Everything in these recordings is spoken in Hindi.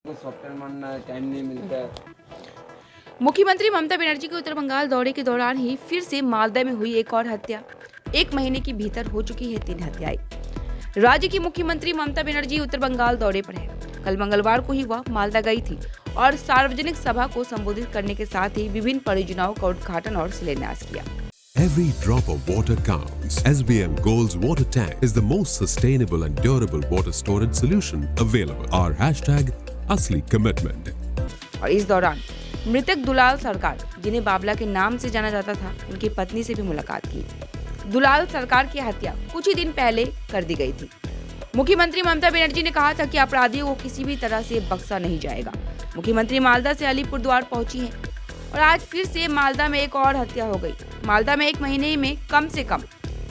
सॉफ्टवेयर मानना टाइम नहीं मिलता है। मुख्यमंत्री ममता बनर्जी के उत्तर बंगाल दौरे के दौरान ही फिर से मालदा में हुई एक और हत्या। एक महीने के भीतर हो चुकी है 3 हत्याएं। राज्य की मुख्यमंत्री ममता बनर्जी उत्तर बंगाल दौरे पर है। कल मंगलवार को ही वह मालदा गई थी और सार्वजनिक सभा को संबोधित करने के साथ ही विभिन्न परियोजनाओं का उद्घाटन और शिलान्यास किया। Every drop of water counts. SBM Gold's water tank is the most sustainable and durable water storage solution available. Our hashtag असली commitment. और इस दौरान मृतक दुलाल सरकार, जिन्हें बाबला के नाम से जाना जाता था, उनकी पत्नी से भी मुलाकात की। दुलाल सरकार की हत्या कुछ ही दिन पहले कर दी गई थी। मुख्यमंत्री ममता बनर्जी ने कहा था कि अपराधियों को किसी भी तरह से बख्शा नहीं जाएगा। मुख्यमंत्री मालदा से अलीपुरद्वार पहुंची हैं और आज फिर से मालदा में एक और हत्या हो गई। मालदा में एक महीने में कम से कम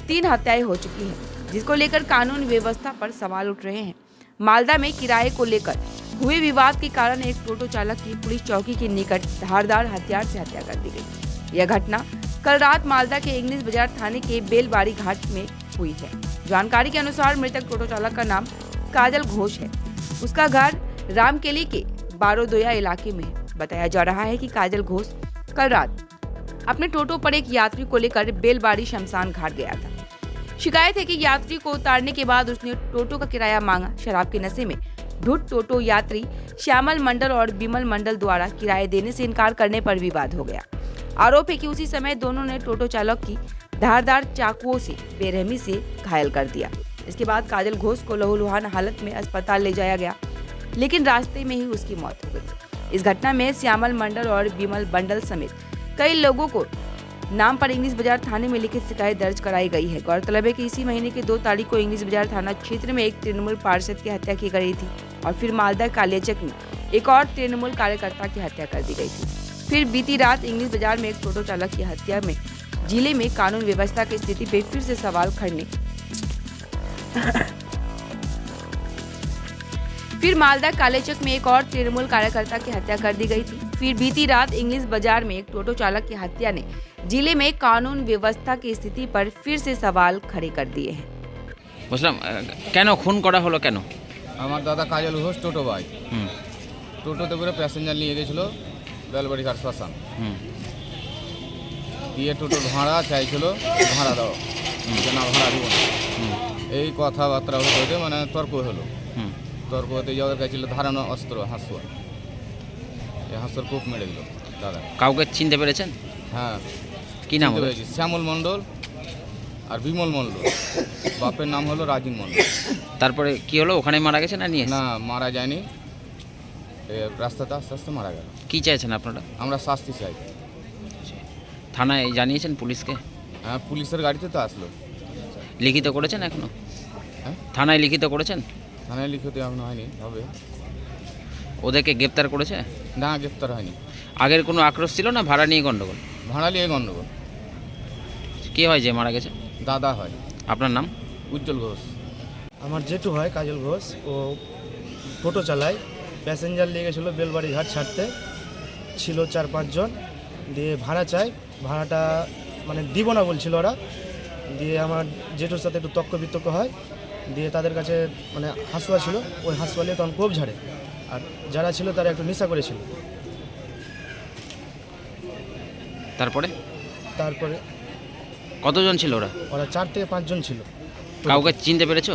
3 हत्याएं हो चुकी हैं, जिसको लेकर कानून व्यवस्था पर सवाल उठ रहे हैं। मालदा में किराए को लेकर हुए विवाद के कारण एक टोटो चालक की पुलिस चौकी के निकट धारदार हथियार से हत्या कर दी गई। यह घटना कल रात मालदा के इंग्लिश बाजार थाने के बेलबाड़ी घाट में हुई है। जानकारी के अनुसार मृतक टोटो चालक का नाम काजल घोष है। उसका घर रामकेली के बारोदोया इलाके में है। बताया जा रहा है कि काजल घोष कल रात अपने टोटो पर एक यात्री को लेकर बेलबाड़ी शमशान घाट गया था। शिकायत है कि यात्री को उतारने के बाद उसने टोटो का किराया मांगा। शराब के नशे में धुत टोटो यात्री श्यामल मंडल और बिमल मंडल द्वारा किराए देने से इनकार करने पर विवाद हो गया। आरोप है कि उसी समय दोनों ने टोटो चालक की धारदार चाकुओं से बेरहमी से घायल कर दिया। इसके बाद काजल घोष को लहूलुहान हालत में अस्पताल ले जाया गया, लेकिन रास्ते में ही उसकी मौत हो गई। इस घटना में श्यामल मंडल और बिमल मंडल समेत कई लोगों को नाम पर इंग्लिश बाजार थाने में लिखित शिकायत दर्ज कराई गई है। गौरतलब है कि इसी महीने के 2 तारीख को इंग्लिश बाजार थाना क्षेत्र में एक तृणमूल पार्षद की हत्या की गई थी और फिर मालदा कालियाचक में एक और तृणमूल कार्यकर्ता की हत्या कर दी गई थी। फिर बीती रात इंग्लिश बाजार में एक टोटो चालक की हत्या में जिले में कानून व्यवस्था की स्थिति पे फिर से सवाल खड़े फिर मालदा कालेचक में एक और तृणमूल कार्यकर्ता की हत्या कर दी गई थी। फिर बीती रात इंग्लिश बाजार में एक टोटो चालक की हत्या ने जिले में कानून व्यवस्था की स्थिति पर फिर से सवाल खड़े कर दिए हैं। বুঝলাম কেন খুন করা হলো কেন? আমার দাদা কাজল ঘোষ টোটো ভাই টোটোতে করে প্যাসেঞ্জার নিয়ে গেছিলো বেলবাড়ি ঘাট শ্মশান দিয়ে টোটোর ভাড়া চাইছিল, ভাড়া দাও যে না ভাড়া দিব না, এই কথাবার্তা হতে হতে মানে তর্ক হলো। তর্ক হতে যাওয়ার কাছে ছিল ধারানো অস্ত্র হাঁসুয়া, এই হাঁসুয়ার কূপ মেরে দিল দাদা। কাউকে চিনতে পেরেছেন? হ্যাঁ, কি নাম চিনতে হলো? পেরেছি, শ্যামল মণ্ডল আর বিমল মণ্ডল। বাপের নাম হলো রাজিন মণ্ডল। তারপরে কি হলো? ওখানে মারা গেছে না নিয়ে? না, মারা যায়নি, রাস্তাতে আস্তে আস্তে মারা গেল। কি চাইছেন আপনারা? আমরা শাস্তি চাই। থানায় জানিয়েছেন পুলিশকে? হ্যাঁ, পুলিশের গাড়িতে তো আসলো। লিখিত করেছেন এখনো? হ্যাঁ, থানায় লিখিত করেছেন? থানায় লিখিত এখনো হয়নি, হবে। ওদেরকে গ্রেপ্তার করেছে? না, গ্রেপ্তার হয়নি। আগের কোনো আক্রোশ ছিল না ভাড়া নিয়ে গন্ডগোল? ভাড়া নিয়ে গণ্ডগোল। কি হয় যে মারা গেছে? দাদা হয়। আপনার নাম? উজ্জ্বল ঘোষ। আমার জেঠু হয় কাজল ঘোষ। ও টোটো চালায়, প্যাসেঞ্জার নিয়ে গেছিলো বেলবাড়ি ঘাট ছাড়তে, ছিল 4-5 জন। দিয়ে ভাড়া চাই, ভাড়াটা মানে দিব না বলছিল ওরা। দিয়ে আমার জেঠুর সাথে একটু তর্ক বিতর্ক হয়। দিয়ে তাদের কাছে মানে হাঁসুয়া ছিল, ওই হাঁসুয়া নিয়ে তখন কোপ ঝাড়ে। আর যারা ছিল তারা একটু নেশা করেছিল। তারপরে কতজন ছিল ওরা? ওরা 4 থেকে 5 জন ছিল। কাউকে চিনতে পেরেছো?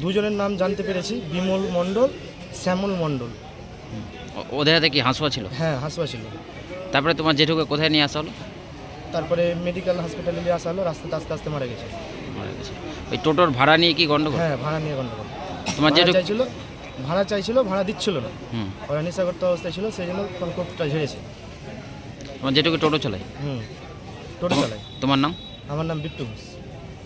2 জনের নাম জানতে পেরেছি, বিমল মণ্ডল, শ্যামল মণ্ডল। ওদের হাতে কি হাঁসুয়া ছিল? হ্যাঁ, হাঁসুয়া ছিল। তারপরে তোমার জেঠুকে কোথায় নিয়ে আসা হলো? তারপরে মেডিকেল হসপিটালে নিয়ে আসা হলো, রাস্তাতে আস্তে আস্তে মারা গেছে। মারা গেছে। ওই টোটোর ভাড়া নিয়ে কি গন্ডগোল? হ্যাঁ, ভাড়া নিয়ে গন্ডগোল। তোমার জেঠু ভাড়া চাইছিল, ভাড়া দিচ্ছিল না। ওরা নেশাগ্রস্ত অবস্থায় ছিল, সেই জন্য কোপটা ঝেড়েছে। তোমার জেঠুকে টোটো চালায়? টোটো চালায়। তোমার নাম? আমার নাম বিট্টু ঘোষ।